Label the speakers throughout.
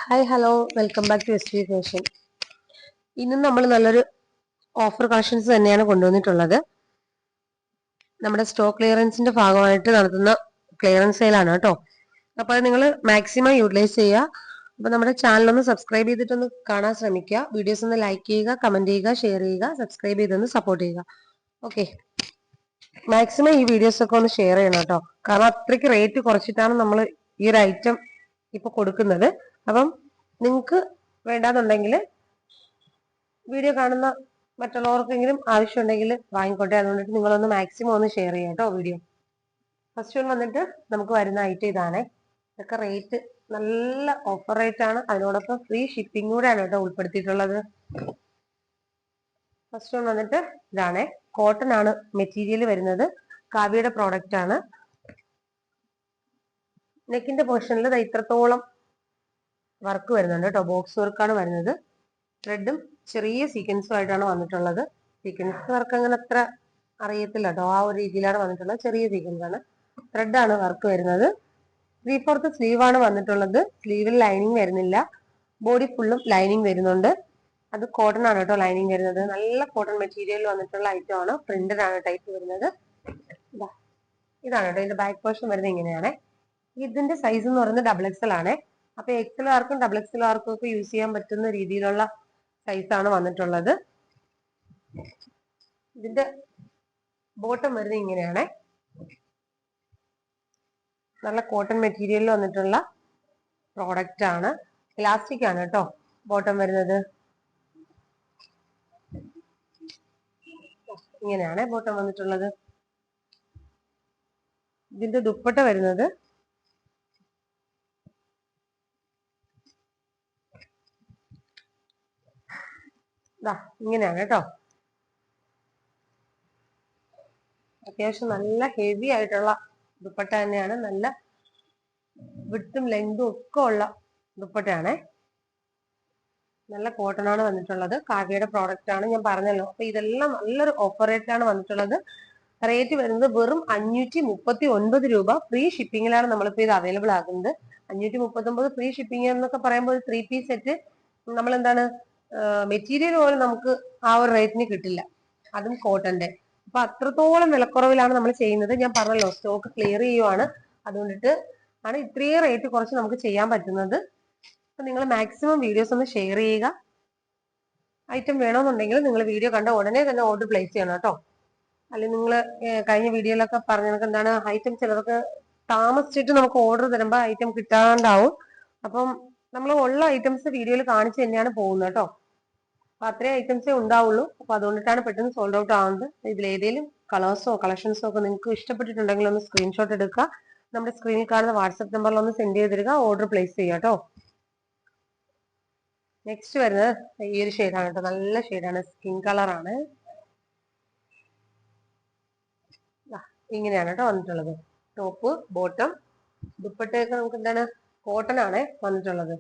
Speaker 1: Hi hello welcome back to S V fashion. ഇന്നും നമ്മൾ നല്ലൊരു ഓഫർ കളക്ഷൻസ് തന്നെയാണ് കൊണ്ടുവന്നിട്ടുള്ളത്. നമ്മുടെ സ്റ്റോക്ക് ക്ലിയറൻസിന്റെ ഭാഗമായിട്ട് നടത്തുന്ന ക്ലിയറൻസ് സെയിലാണ് കേട്ടോ. അപ്പോൾ നിങ്ങൾ മാക്സിമം യൂട്ടിലൈസ് ചെയ്യുക. അപ്പോൾ നമ്മുടെ ചാനൽ ഒന്ന് സബ്സ്ക്രൈബ് ചെയ്തിട്ടൊന്ന് കാണാൻ ശ്രമിക്കുക. വീഡിയോസ് ഒന്ന് ലൈക്ക് ചെയ്യുക, കമന്റ് ചെയ്യുക, ഷെയർ ചെയ്യുക, സബ്സ്ക്രൈബ് ചെയ്തൊന്ന് സപ്പോർട്ട് ചെയ്യുക. ഓക്കെ, മാക്സിമം ഈ വീഡിയോസ് ഒക്കെ ഒന്ന് ഷെയർ ചെയ്യണം കേട്ടോ. കാരണം അത്രയ്ക്ക് റേറ്റ് കുറച്ചിട്ടാണ് നമ്മൾ ഈ ഒരു ഐറ്റം ഇപ്പൊ കൊടുക്കുന്നത്. അപ്പം നിങ്ങൾക്ക് വേണ്ടാന്നുണ്ടെങ്കിൽ വീഡിയോ കാണുന്ന മറ്റുള്ളവർക്കെങ്കിലും ആവശ്യമുണ്ടെങ്കിൽ വാങ്ങിക്കോട്ടെ. അതുകൊണ്ടിട്ട് നിങ്ങളൊന്ന് മാക്സിമം ഒന്ന് ഷെയർ ചെയ്യാം കേട്ടോ വീഡിയോ. ഫസ്റ്റ് വൺ വന്നിട്ട് നമുക്ക് വരുന്ന ഐറ്റം ഇതാണ്. ഇതൊക്കെ റേറ്റ് നല്ല ഓഫർ റേറ്റ് ആണ്. അതിനോടൊപ്പം ഫ്രീ ഷിപ്പിംഗ് കൂടെയാണ് കേട്ടോ ഉൾപ്പെടുത്തിയിട്ടുള്ളത്. ഫസ്റ്റ് വൺ വന്നിട്ട് ഇതാണ്. കോട്ടൺ ആണ് മെറ്റീരിയൽ വരുന്നത്. കാവ്യയുടെ പ്രോഡക്റ്റ് ആണ്. നെക്കിന്റെ പോർഷനിൽ ഇത്രത്തോളം വർക്ക് വരുന്നുണ്ട് കേട്ടോ. ബോക്സ് വർക്കാണ് വരുന്നത്. ത്രെഡും ചെറിയ സീക്വൻസും ആയിട്ടാണ് വന്നിട്ടുള്ളത്. സീക്വൻസ് വർക്ക് അങ്ങനെ അത്ര അറിയത്തില്ല കേട്ടോ. ആ ഒരു രീതിയിലാണ് വന്നിട്ടുള്ളത്. ചെറിയ സീക്വൻസ് ആണ്. ത്രെഡാണ് വർക്ക് വരുന്നത്. 3/4 സ്ലീവ് ആണ് വന്നിട്ടുള്ളത്. സ്ലീവിൽ ലൈനിങ് വരുന്നില്ല. ബോഡി ഫുള്ളും ലൈനിങ് വരുന്നുണ്ട്. അത് കോട്ടൺ ആണ് കേട്ടോ ലൈനിങ് വരുന്നത്. നല്ല കോട്ടൺ മെറ്റീരിയൽ വന്നിട്ടുള്ള ഐറ്റം ആണ്. പ്രിന്റഡ് ആണ് ടൈപ്പ് വരുന്നത്. ഇതാണ് കേട്ടോ ഇതിന്റെ ബാക്ക് പോർഷൻ വരുന്നത്. ഇങ്ങനെയാണ്. ഇതിന്റെ സൈസ് എന്ന് പറയുന്നത് XXL ആണ്. അപ്പൊ XL ആർക്കും XXL ആർക്കും ഒക്കെ യൂസ് ചെയ്യാൻ പറ്റുന്ന രീതിയിലുള്ള സൈസാണ് വന്നിട്ടുള്ളത്. ഇതിന്റെ ബോട്ടം വരുന്നത് ഇങ്ങനെയാണ്. നല്ല കോട്ടൺ മെറ്റീരിയലിൽ വന്നിട്ടുള്ള പ്രോഡക്റ്റ് ആണ്. ഇലാസ്റ്റിക് ആണ് കേട്ടോ ബോട്ടം വരുന്നത്. ഇങ്ങനെയാണ് ബോട്ടം വന്നിട്ടുള്ളത്. ഇതിന്റെ ദുപ്പട്ട വരുന്നത് ഇങ്ങനെയാണ് കേട്ടോ. അത്യാവശ്യം നല്ല ഹെവി ആയിട്ടുള്ള ദുപ്പട്ട തന്നെയാണ്. നല്ല വിഡ്ത്തും ലെങ്തും ഒക്കെ ഉള്ള ദുപ്പട്ടയാണ്. നല്ല കോട്ടൺ ആണ് വന്നിട്ടുള്ളത്. കാവ്യയുടെ പ്രോഡക്റ്റ് ആണ് ഞാൻ പറഞ്ഞല്ലോ. അപ്പൊ ഇതെല്ലാം നല്ലൊരു ഓഫർ റേറ്റിലാണ് വന്നിട്ടുള്ളത്. റേറ്റ് വരുന്നത് വെറും 539 രൂപ. ഫ്രീ ഷിപ്പിംഗിലാണ് നമ്മളിപ്പോ ഇത് അവൈലബിൾ ആക്കുന്നത്. 539 ഫ്രീ ഷിപ്പിംഗ് എന്നൊക്കെ പറയുമ്പോൾ 3 പീസ് സെറ്റ് നമ്മൾ എന്താണ് മെറ്റീരിയൽ പോലും നമുക്ക് ആ ഒരു റേറ്റിന് കിട്ടില്ല. അതും കോട്ടന്റെ. അപ്പൊ അത്രത്തോളം വിലക്കുറവിലാണ് നമ്മൾ ചെയ്യുന്നത്. ഞാൻ പറഞ്ഞല്ലോ സ്റ്റോക്ക് ക്ലിയർ ചെയ്യുവാണ്. അതുകൊണ്ടിട്ട് ആണ് ഇത്രയും റേറ്റ് കുറച്ച് നമുക്ക് ചെയ്യാൻ പറ്റുന്നത്. അപ്പൊ നിങ്ങൾ മാക്സിമം വീഡിയോസ് ഒന്ന് ഷെയർ ചെയ്യുക. ഐറ്റം വേണമെന്നുണ്ടെങ്കിൽ നിങ്ങൾ വീഡിയോ കണ്ട ഉടനെ തന്നെ ഓർഡർ പ്ലേസ് ചെയ്യണം കേട്ടോ. അല്ലെങ്കിൽ നിങ്ങൾ കഴിഞ്ഞ വീഡിയോയിലൊക്കെ പറഞ്ഞ എന്താണ് ഐറ്റം ചിലർക്ക് താമസിച്ചിട്ട് നമുക്ക് ഓർഡർ തരുമ്പോൾ ഐറ്റം കിട്ടാണ്ടാവും. അപ്പം നമ്മൾ ഉള്ള ഐറ്റംസ് വീഡിയോയിൽ കാണിച്ചു തന്നെയാണ് പോകുന്നത് കേട്ടോ. അപ്പൊ അത്രയും ഐറ്റംസേ ഉണ്ടാവുള്ളൂ. അപ്പൊ അതുകൊണ്ടിട്ടാണ് പെട്ടെന്ന് സോൾഡ് ഔട്ട് ആവുന്നത്. ഇതിലേതെങ്കിലും കളേഴ്സോ കളക്ഷൻസോ ഒക്കെ നിങ്ങൾക്ക് ഇഷ്ടപ്പെട്ടിട്ടുണ്ടെങ്കിൽ ഒന്ന് സ്ക്രീൻഷോട്ട് എടുക്കുക. നമ്മുടെ സ്ക്രീനിൽ കാണുന്ന വാട്സ്ആപ്പ് നമ്പറിൽ ഒന്ന് സെൻഡ് ചെയ്ത് തരിക. ഓർഡർ പ്ലേസ് ചെയ്യുക കേട്ടോ. നെക്സ്റ്റ് വരുന്നത് ഈ ഒരു ഷെയ്ഡാണ് കേട്ടോ. നല്ല ഷെയ്ഡാണ്. സ്കിൻ കളറാണ്. ഇങ്ങനെയാണ് കേട്ടോ വന്നിട്ടുള്ളത്. ടോപ്പ് ബോട്ടം ദുപ്പട്ടയൊക്കെ നമുക്ക് എന്താണ് കോട്ടൺ ആണ് വന്നിട്ടുള്ളത്.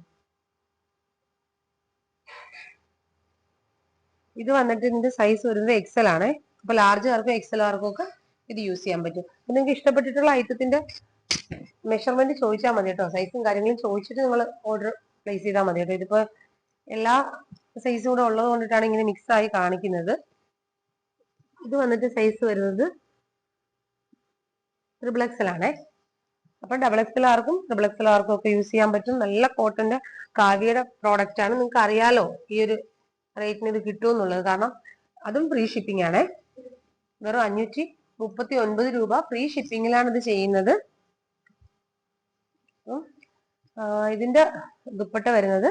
Speaker 1: ഇത് വന്നിട്ട് ഇതിന്റെ സൈസ് വരുന്നത് XL ആണ്. അപ്പൊ ലാർജ് ആർക്കും XL ആർക്കും ഒക്കെ ഇത് യൂസ് ചെയ്യാൻ പറ്റും. അപ്പൊ നിങ്ങൾക്ക് ഇഷ്ടപ്പെട്ടിട്ടുള്ള ഐറ്റത്തിന്റെ മെഷർമെന്റ് ചോദിച്ചാൽ മതി കേട്ടോ. സൈസും കാര്യങ്ങളും ചോദിച്ചിട്ട് നിങ്ങൾ ഓർഡർ പ്ലേസ് ചെയ്താൽ മതി കേട്ടോ. ഇതിപ്പോ എല്ലാ സൈസും കൂടെ ഉള്ളത് കൊണ്ടിട്ടാണ് ഇങ്ങനെ മിക്സ് ആയി കാണിക്കുന്നത്. ഇത് വന്നിട്ട് സൈസ് വരുന്നത് XXL ആണേ. അപ്പൊ XXL ആർക്കും XXL ആർക്കും ഒക്കെ യൂസ് ചെയ്യാൻ പറ്റും. നല്ല കോട്ടന്റെ കാവ്യയുടെ പ്രോഡക്റ്റ് ആണ്. നിങ്ങൾക്ക് അറിയാലോ ഈ ഒരു റേറ്റിന് ഇത് കിട്ടുമെന്നുള്ളത്. കാരണം അതും ഫ്രീ ഷിപ്പിംഗ് ആണ്. വെറും 539 രൂപ ഫ്രീ ഷിപ്പിംഗിലാണ് ഇത് ചെയ്യുന്നത്. ഇതിന്റെ ദുപ്പട്ട വരുന്നത്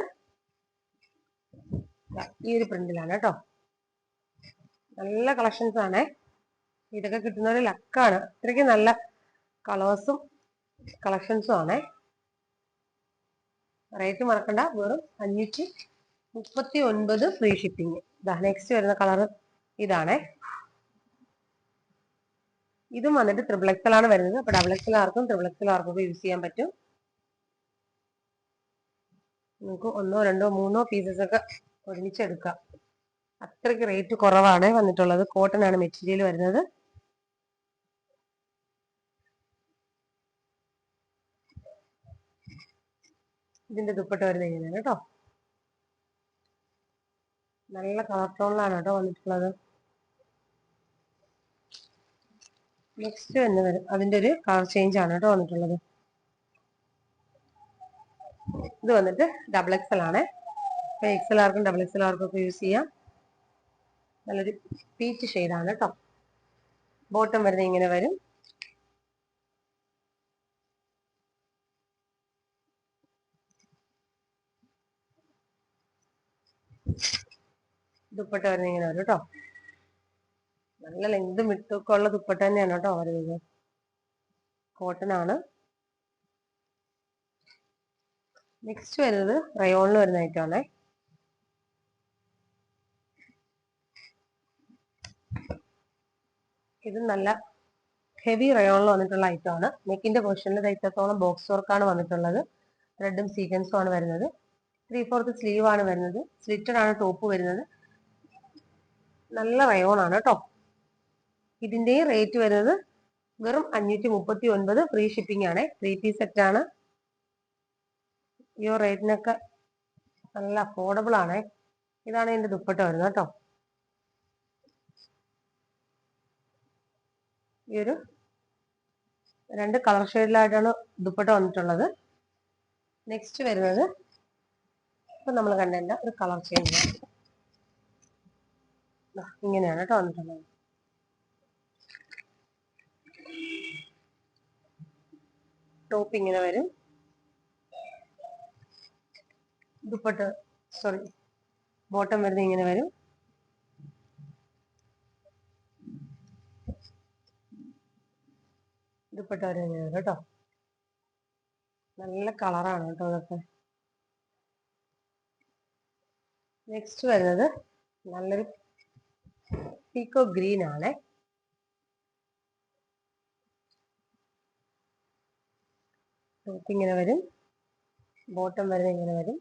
Speaker 1: ഈ ഒരു പ്രിന്റിലാണ് കേട്ടോ. നല്ല കളക്ഷൻസ് ആണ്. ഇതൊക്കെ കിട്ടുന്ന ഒരു ലക്കാണ്. അത്രയ്ക്ക് നല്ല കളേഴ്സും കളക്ഷൻസും ആണ്. റേറ്റ് മറക്കണ്ട. വെറും 539 ഫ്രീ ഷിപ്പിംഗ്. നെക്സ്റ്റ് വരുന്ന കളർ ഇതാണ്. ഇതും വന്നിട്ട് XXL ആണ് വരുന്നത്. അപ്പൊ XXL ആർക്കും XXL ആർക്കും യൂസ് ചെയ്യാൻ പറ്റും. നമുക്ക് 1, 2, 3 പീസസ് ഒക്കെ ഒരുമിച്ചെടുക്കാം. അത്രയ്ക്ക് റേറ്റ് കുറവാണ് വന്നിട്ടുള്ളത്. കോട്ടൺ ആണ് മെറ്റീരിയൽ വരുന്നത്. ഇതിന്റെ ദുപ്പട്ട വരുന്നത് ഇങ്ങനെയാണ് കേട്ടോ. നല്ല കളർ ടോണിലാണ് കേട്ടോ വന്നിട്ടുള്ളത്. നെക്സ്റ്റ് തന്നെ വരും അതിന്റെ ഒരു കളർ ചേഞ്ച് ആണ് കേട്ടോ വന്നിട്ടുള്ളത്. ഇത് വന്നിട്ട് ഡബിൾ എക്സൽ ആണ്. എക്സൽ ആർക്കും ഡബിൾ എക്സൽ ആർക്കും ഒക്കെ യൂസ് ചെയ്യാം. നല്ലൊരു പീച്ച് ഷെയ്ഡാണ് കേട്ടോ. ബോട്ടം വരുന്നത് ഇങ്ങനെ വരും. ദുപ്പട്ട വരുന്നത് ഇങ്ങനെ വരും കേട്ടോ. നല്ല ലെങ്തും വിട്ടൊക്കെ ഉള്ള ദുപ്പട്ട തന്നെയാണ് കേട്ടോ വരുന്നത്. കോട്ടൺ ആണ്. നെക്സ്റ്റ് വരുന്നത് റയോണിൽ വരുന്ന ഐറ്റമാണ്. ഇത് നല്ല ഹെവി റയോണിൽ വന്നിട്ടുള്ള ഐറ്റമാണ്. നെക്കിന്റെ പൊസിഷനിൽ ഇത്രത്തോളം ബോക്സ് വർക്കാണ് വന്നിട്ടുള്ളത്. റെഡും സീക്വൻസും ആണ് വരുന്നത്. 3/4 സ്ലീവ് ആണ് വരുന്നത്. സ്ലിറ്റഡ് ആണ് ടോപ്പ് വരുന്നത്. നല്ല റയോൺ ആണ് കേട്ടോ. ഇതിന്റെ റേറ്റ് വരുന്നത് വെറും 539. ഫ്രീ ഷിപ്പിംഗ് ആണ്. 3 പീസ് സെറ്റ് ആണ്. ഈ റേറ്റിനൊക്കെ നല്ല അഫോർഡബിൾ ആണ്. ഇതാണ് ഇതിന്റെ ദുപ്പട്ട വരുന്നത് കേട്ടോ. ഈ ഒരു 2 കളർ ഷെയ്ഡിലായിട്ടാണ് ദുപ്പട്ട വന്നിട്ടുള്ളത്. നെക്സ്റ്റ് വരുന്നത് ഇപ്പൊ നമ്മൾ കണ്ടല്ല ഒരു കളർ ചേഞ്ച് ഇങ്ങനെയാണ് കേട്ടോ വന്നിട്ടുള്ളത്. ടോപ്പ് ഇങ്ങനെ വരും. ദുപ്പട്ട ബോട്ടം വരുന്നത് ഇങ്ങനെ വരും. ദുപ്പട്ട വരുന്നത് ഇങ്ങനെ വരും കേട്ടോ. നല്ല കളറാണ് കേട്ടോ ഇതൊക്കെ. നെക്സ്റ്റ് വരുന്നത് നല്ലൊരു പീക്കോ ഗ്രീൻ ആണ്. ടോപ്പ് ഇങ്ങനെ വരും. ബോട്ടം വരുന്നത് ഇങ്ങനെ വരും.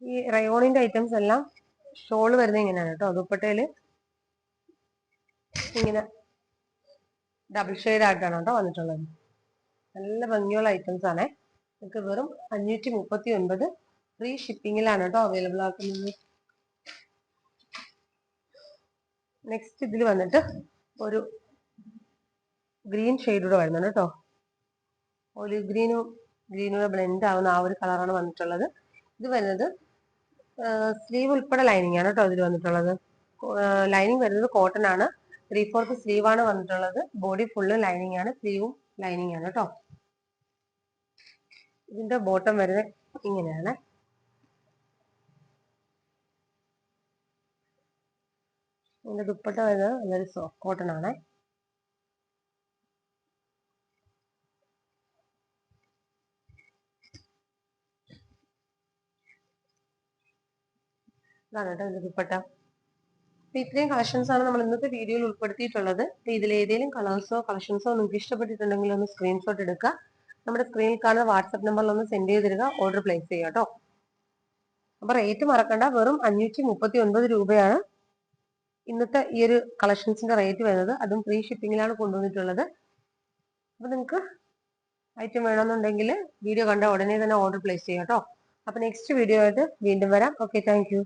Speaker 1: ഈ റയോണിന്റെ ഐറ്റംസ് എല്ലാം ഷോള് വരുന്നത് ഇങ്ങനെയാണ് കേട്ടോ. ദുപ്പട്ടയില് ഇങ്ങനെ ഡബിൾ ഷെയ്ഡ് ആയിട്ടാണ് കേട്ടോ വന്നിട്ടുള്ളത്. നല്ല ഭംഗിയുള്ള ഐറ്റംസ് ആണ്. നമുക്ക് വെറും 539 ഫ്രീ ഷിപ്പിങ്ങിലാണ് കേട്ടോ അവൈലബിൾ ആക്കുന്നത്. നെക്സ്റ്റ് ഇതിൽ വന്നിട്ട് ഒരു ഗ്രീൻ ഷെയ്ഡ് കൂടെ വരുന്നുണ്ട് കേട്ടോ. ഒലിവ് ഗ്രീനും ബ്ലെൻഡ് ആവുന്ന ആ ഒരു കളറാണ് വന്നിട്ടുള്ളത്. ഇത് വരുന്നത് സ്ലീവ് ഉൾപ്പെടെ ലൈനിങ് ആണ് കേട്ടോ ഇതിൽ വന്നിട്ടുള്ളത്. ലൈനിങ് വരുന്നത് കോട്ടൺ ആണ്. 3/4 സ്ലീവ് ആണ് വന്നിട്ടുള്ളത്. ബോഡി ഫുള്ള് ലൈനിങ് ആണ്. സ്ലീവും ലൈനിങ് ആണ് കേട്ടോ. ഇതിന്റെ ബോട്ടം വരുന്നത് ഇങ്ങനെയാണ്. ഇതിന്റെ ദുപ്പട്ട വരുന്നത് നല്ലൊരു സോഫ്റ്റ് കോട്ടൺ ആണ്. ഇതാണ് കേട്ടോ ഇതിന്റെ ദുപ്പട്ട. അപ്പൊ ഇത്രയും കളക്ഷൻസ് ആണ് നമ്മൾ ഇന്നത്തെ വീഡിയോയിൽ ഉൾപ്പെടുത്തിയിട്ടുള്ളത്. ഇതിൽ ഏതെങ്കിലും കളേഴ്സോ കളക്ഷൻസോ നിങ്ങൾക്ക് ഇഷ്ടപ്പെട്ടിട്ടുണ്ടെങ്കിൽ ഒന്ന് സ്ക്രീൻഷോട്ട് എടുക്കുക. നമ്മുടെ സ്ക്രീനിൽ കാണുന്ന വാട്സ്ആപ്പ് നമ്പറിൽ ഒന്ന് സെൻഡ് ചെയ്ത് തരിക. ഓർഡർ പ്ലേസ് ചെയ്യുക കേട്ടോ. അപ്പൊ റേറ്റ് മറക്കണ്ട. വെറും 539 രൂപയാണ് ഇന്നത്തെ ഈ ഒരു കളക്ഷൻസിന്റെ റേറ്റ് വരുന്നത്. അതും ഫ്രീ ഷിപ്പിംഗിലാണ് കൊണ്ടുവന്നിട്ടുള്ളത്. അപ്പൊ നിങ്ങൾക്ക് ഐറ്റം വേണമെന്നുണ്ടെങ്കിൽ വീഡിയോ കണ്ട ഉടനെ തന്നെ ഓർഡർ പ്ലേസ് ചെയ്യാം കേട്ടോ. അപ്പൊ നെക്സ്റ്റ് വീഡിയോ ആയിട്ട് വീണ്ടും വരാം. Okay, thank you.